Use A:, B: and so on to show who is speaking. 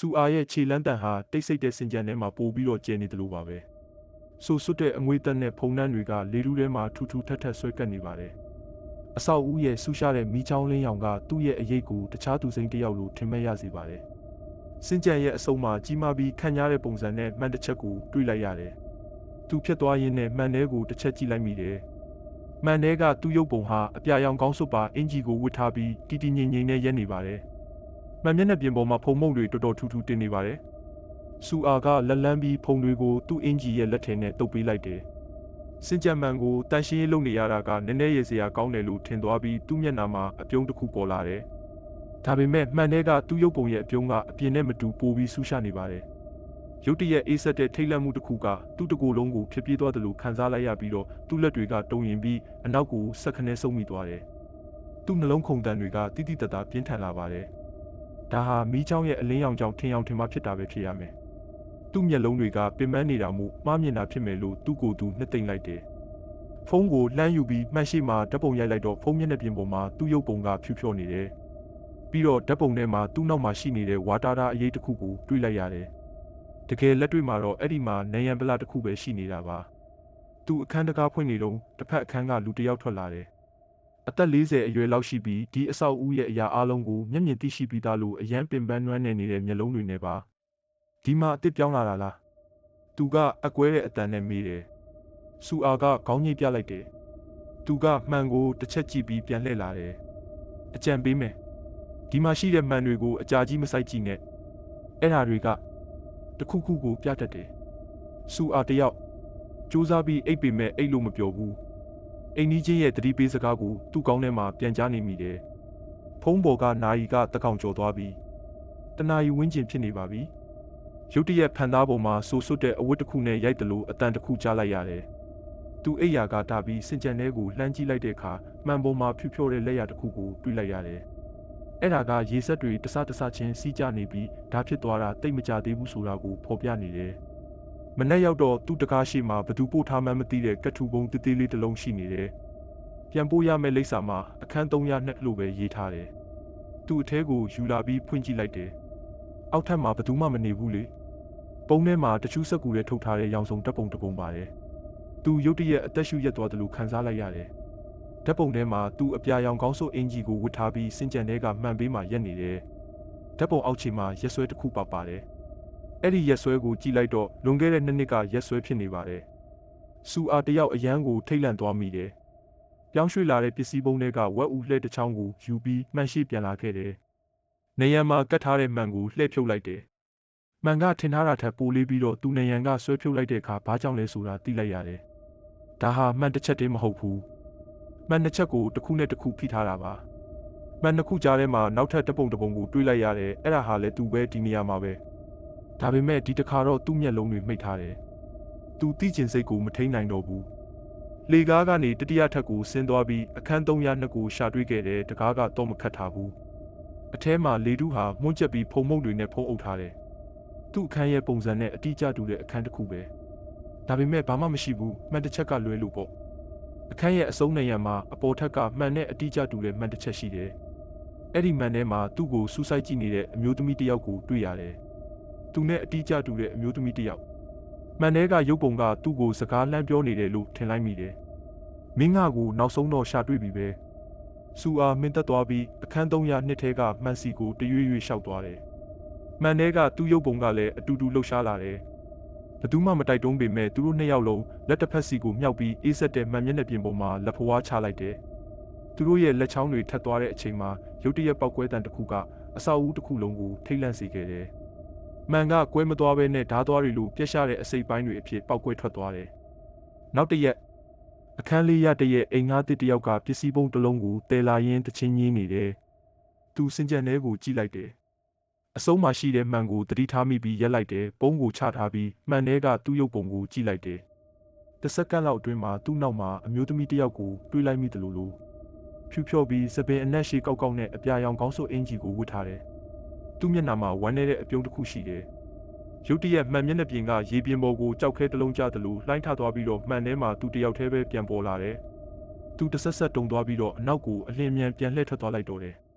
A: စူအားရဲ့ခြေလန်းတန်ဟာတိတ်ဆိတ်တဲ့စင်ကြံထဲမှာပို့ပြီးတော့ကျဲနေတယ်လို့ပါပဲ။ဆိုဆွတ်တဲ့အငွေတက်နဲ့ဖုံနှန်းတွေကလေထူးထဲမှာထူထူထပ်ထပ်ဆွဲကပ်နေပါတယ်။အဆောက်အဦရဲ့ဆူရှားတဲ့မီးချောင်းလင်းရောင်ကသူ့ရဲ့အရေးကိုတခြားသူစိမ်းတစ်ယောက်လိုထင်မဲ့ရစေပါတယ်။စင်ကြံရဲ့အစုံမှာကြီးမားပြီးခန့်ညားတဲ့ပုံစံနဲ့မှန်တစ်ချက်ကိုတွေ့လိုက်ရတယ်။သူဖြတ်သွားရင်းနဲ့မှန်ထဲကိုတစ်ချက်ကြည့်လိုက်မိတယ်။မှန်ထဲကသူ့ရုပ်ပုံဟာအပြာရောင်ကောင်းစွပ်ပါအင်ဂျီကိုဝတ်ထားပြီးတီတီငိမ့်ငိမ့်နဲ့ရက်နေပါတယ်။မှန်မျက်နှာပြင်ပေါ်မှာဖုံမုံတွေတော်တော်ထူထူတင်နေပါတယ်။စူအားကလက်လန်းပြီးဖုံတွေကိုသူ့အင်ဂျီရဲ့လက်ထဲနဲ့တုပ်ပေးလိုက်တယ်။စင်ကြံမှန်ကိုတန်ရှင်းရေးလုပ်နေရတာကနည်းနည်းရေစရာကောင်းတယ်လို့ထင်သွားပြီးသူ့မျက်နှာမှာအပြုံးတစ်ခုပေါ်လာတယ်။ဒါပေမဲ့မှန်ထဲကသူ့ရုပ်ပုံရဲ့အပြုံးကအပြင်နဲ့မတူပိုပြီးဆူရှာနေပါတယ်။ရုတ်တရက်အေးဆက်တဲ့ထိတ်လန့်မှုတစ်ခုကသူ့တကိုယ်လုံးကိုဖြစ်ပြေးသွားတယ်လို့ခံစားလိုက်ရပြီးတော့သူ့လက်တွေကတုံရင်ပြီးအနောက်ကိုဆက်ခနဲဆုပ်မိသွားတယ်။သူ့နှလုံးခုန်တန်တွေကတိတိတတ်တာပြင်းထန်လာပါတယ်။ဒါဟာမီးချောင်းရဲ့အလင်းရောင်ကြောင့်ထင်ရောင်ထင်မှာဖြစ်တာပဲဖြစ်ရမယ်။သူ့မျက်လုံးတွေကပင်ပန်းနေတာမို့မှားမြင်တာဖြစ်မယ်လို့သူ့ကိုယ်သူနှစ်သိမ့်လိုက်တယ်။ဖုန်းကိုလှမ်းယူပြီးမှန်ရှိမှဓာတ်ပုံရိုက်လိုက်တော့ဖုန်းမျက်နှာပြင်ပေါ်မှာသူ့ရုပ်ပုံကဖြူဖြောနေတယ်။ပြီးတော့ဓာတ်ပုံထဲမှာသူ့နောက်မှာရှိနေတဲ့ဝါတာတာအရေးတစ်ခုကိုတွေ့လိုက်ရတယ်။တကယ်လက်တွေ့မှာတော့အဲ့ဒီမှာနယံပလတစ်ခုပဲရှိနေတာပါ။သူအခန်းတကားဖွင့်နေတော့တစ်ဖက်အခန်းကလူတစ်ယောက်ထွက်လာတယ်။အသက်40အရွယ်လောက်ရှိပြီးဒီအဆောက်အဦရဲ့အရာအလုံးကိုမျက်မြင်သိရှိပြီးသားလို့အရန်ပင်ပန်းနွမ်းနေနေတဲ့မျက်လုံးတွေနဲ့ပါ။ဒီမှာအစ်စ်ပြောင်းလာတာလား။သူကအကွဲတဲ့အတန်နဲ့မေးတယ်။စူအားကခေါင်းညှိပြလိုက်တယ်။သူကမှန်ကိုတစ်ချက်ကြည့်ပြီးပြန်လှည့်လာတယ်။အကြံပေးမယ်။ဒီမှာရှိတဲ့မှန်တွေကိုအကြာကြီးမစိုက်ကြည့်နဲ့။အဲ့ဓာတွေကတစ်ခုခုကိုပြတတ်တယ်။စူအားတယောက်စူးစမ်းပြီးအိပ်ပေမဲ့အိပ်လို့မပြောဘူး။အိမ်ကြီးချင်းရဲ့တတိပေးစကားကိုသူ့ကောင်းထဲမှာပြန်ကြားနေမိတယ်။ဖုံးပေါ်ကနာယီကတကောင်ကျော်သွားပြီ။တနာယီဝင်းကျင်ဖြစ်နေပါပြီ။ရုတ်တရက်ဖန်သားပေါ်မှာဆိုဆွတ်တဲ့အဝတ်တစ်ခုနဲ့ရိုက်တယ်လို့အတန်တစ်ခုကြားလိုက်ရတယ်။သူအိပ်ရာကတာပြီးစင်ကြံထဲကိုလှမ်းကြည့်လိုက်တဲ့အခါမှန်ပေါ်မှာဖြူဖြောတဲ့လက်ရာတစ်ခုကိုတွေ့လိုက်ရတယ်။အဲ့ဒါကရေစက်တွေတစတစချင်းစီးကျနေပြီးဒါဖြစ်သွားတာတိတ်မကြသေးဘူးဆိုတာကိုဖော်ပြနေတယ်။မနေ့ရောက်တော့သူ့တကားရှိမှာဘသူပို့ထားမှန်းမသိတဲ့ကတ်ထူပုံတေးသေးလေးတစ်လုံးရှိနေတယ်။ပြန်ပို့ရမယ့်လိပ်စာမှာအခန်း302လို့ပဲရေးထားတယ်။သူ့အထဲကိုယူလာပြီးဖွင့်ကြည့်လိုက်တယ်။အောက်ထပ်မှာဘသူမှမနေဘူးလေ။ပုံထဲမှာတချို့စက်ကူတွေထုတ်ထားတဲ့ရောင်စုံတပ်ပုံတစ်ပုံပါတယ်။သူရုတ်တရက်အသက်ရှူရက်သွားတယ်လို့ခံစားလိုက်ရတယ်။ဓာတ်ပုံထဲမှာသူအပြာရောင်ကောင်းစိုးအင်ဂျီကိုဝတ်ထားပြီးစင်ကြံထဲကမှန်ပေးမှရက်နေတယ်။ဓာတ်ပုံအောက်ခြေမှာရက်ဆွဲတစ်ခုပါတယ်။အဲ့ဒီရက်ဆွဲကိုကြည့်လိုက်တော့လွန်ခဲ့တဲ့2နှစ်ကရက်ဆွဲဖြစ်နေပါတယ်။စူအားတယောက်အရန်ကိုထိတ်လန့်သွားမိတယ်။ပြောင်းရွှေ့လာတဲ့ပစ္စည်းပုံတွေကဝက်ဦးလှဲတစ်ချောင်းကိုယူပြီးမှန်ရှိပြန်လာခဲ့တယ်။နေရံမှာကတ်ထားတဲ့မှန်ကိုလှည့်ဖြုတ်လိုက်တယ်။မှန်ကထင်ထားတာထက်ပိုလေးပြီးတော့သူနေရံကဆွဲဖြုတ်လိုက်တဲ့အခါဘာကြောင့်လဲဆိုတာသိလိုက်ရတယ်။ဒါဟာမှန်တစ်ချက်တည်းမဟုတ်ဘူး။မှန်နှစ်ချက်ကိုတစ်ခုနဲ့တစ်ခုဖိထားတာပါ။မှန်နှစ်ခုကြားထဲမှာနောက်ထပ်တစ်ပုံကိုတွေးလိုက်ရတယ်။အဲ့ဒါဟာလည်းသူပဲဒီနေရာမှာပဲ။ဒါပေမဲ့ဒီတစ်ခါတော့သူ့မျက်လုံးတွေမှိတ်ထားတယ်။သူသိကျင်စိတ်ကိုမထိန်နိုင်တော့ဘူး။လေကားကနေတတိယထပ်ကိုဆင်းသွားပြီးအခန်း302ကိုရှာတွေ့ခဲ့တယ်တကားကတော့မခတ်ထားဘူး။အထဲမှာလေတူးဟာမွန်းကျက်ပြီးဖုံမုတ်တွေနဲ့ဖုံးအုပ်ထားတယ်။သူ့အခန်းရဲ့ပုံစံနဲ့အတိအကျတူတဲ့အခန်းတစ်ခုပဲ။ဒါပေမဲ့ဘာမှမရှိဘူးမှန်တစ်ချက်ကလွဲလို့ပေါ့။အခန်းရဲ့အစုံနေရံမှာအပေါ်ထက်ကမှန်နဲ့အတိအကျတူတဲ့မှန်တစ်ချက်ရှိတယ်။အဲ့ဒီမှန်ထဲမှာသူ့ကိုစူးစိုက်ကြည့်နေတဲ့အမျိုးသမီးတစ်ယောက်ကိုတွေ့ရတယ်။သူနဲ့အတိအကျတူတဲ့အမျိုးသမီးတစ်ယောက်မှန်ထဲကရုပ်ပုံကသူ့ကိုစကားလှမ်းပြောနေတယ်လို့ထင်လိုက်မိတယ်။မင်းငါကိုနောက်ဆုံးတော့ရှာတွေ့ပြီပဲ။စူအားမင်းသက်သွားပြီးအခန်း302ထဲကမှန်စီကိုတရွေ့ရွေ့လျှောက်သွားတယ်။မှန်ထဲကသူ့ရုပ်ပုံကလည်းအတူတူလှုပ်ရှားလာတယ်။ဘသူမှမတိုက်တွန်းပေမဲ့သူတို့2ယောက်လုံးလက်တစ်ဖက်စီကိုမြှောက်ပြီးအေးဆက်တဲ့မှန်မျက်နှာပြင်ပေါ်မှာလက်ဖွားချလိုက်တယ်။သူတို့ရဲ့လက်ချောင်းတွေထပ်သွားတဲ့အချိန်မှာရုတ်တရက်ပောက်ကွဲတန်တစ်ခုကအဆောက်အဦတစ်ခုလုံးကိုထိတ်လန့်စေခဲ့တယ်။မှန်ကကွဲမသွားဘဲနဲ့ဓားသွားတွေလိုပြက်ရှတဲ့အစိပ်ပိုင်းတွေအဖြစ်ပောက်ကွဲထွက်သွားတယ်။နောက်တစ်ရက်အခန်းလေးရတရဲ့အိမ်ငှားတစ်တယောက်ကပစ္စည်းပုံတစ်လုံးကိုတည်လာရင်းတချင်းကြီးနေတယ်။သူစင်ကြံထဲကိုကြည့်လိုက်တယ်။အဆုံးမှာရှိတဲ့မှန်ကိုသတိထားမိပြီးရက်လိုက်တယ်ပုံးကိုချထားပြီးမှန်ထဲကသူ့ရုပ်ပုံကိုကြည့်လိုက်တယ်။တစ်စက္ကန့်လောက်အတွင်းမှာသူ့နောက်မှာအမျိုးသမီးတစ်ယောက်ကိုတွေ့လိုက်မိတယ်လို့ဖြူဖြောပြီးစပင်အနက်ရှိကောက်ကောက်နဲ့အပြာရောင်ကောင်းစိုးအင်ဂျီကိုဝတ်ထားတယ်။သူ့မျက်နှာမှာဝမ်းနေတဲ့အပြုံးတစ်ခုရှိတယ်။ရုတ်တရက်မှန်မျက်နှာပြင်ကရေပြင်ပေါ်ကိုကြောက်ခဲတစ်လုံးကျသလိုလှိုင်းထသွားပြီးတော့မှန်ထဲမှာသူတယောက်တည်းပဲပြန်ပေါ်လာတယ်။သူတစ်ဆက်ဆက်တုံသွားပြီးတော့အနောက်ကိုအလင်းမြန်ပြန်လှည့်ထွက်သွားလိုက်တော့တယ်။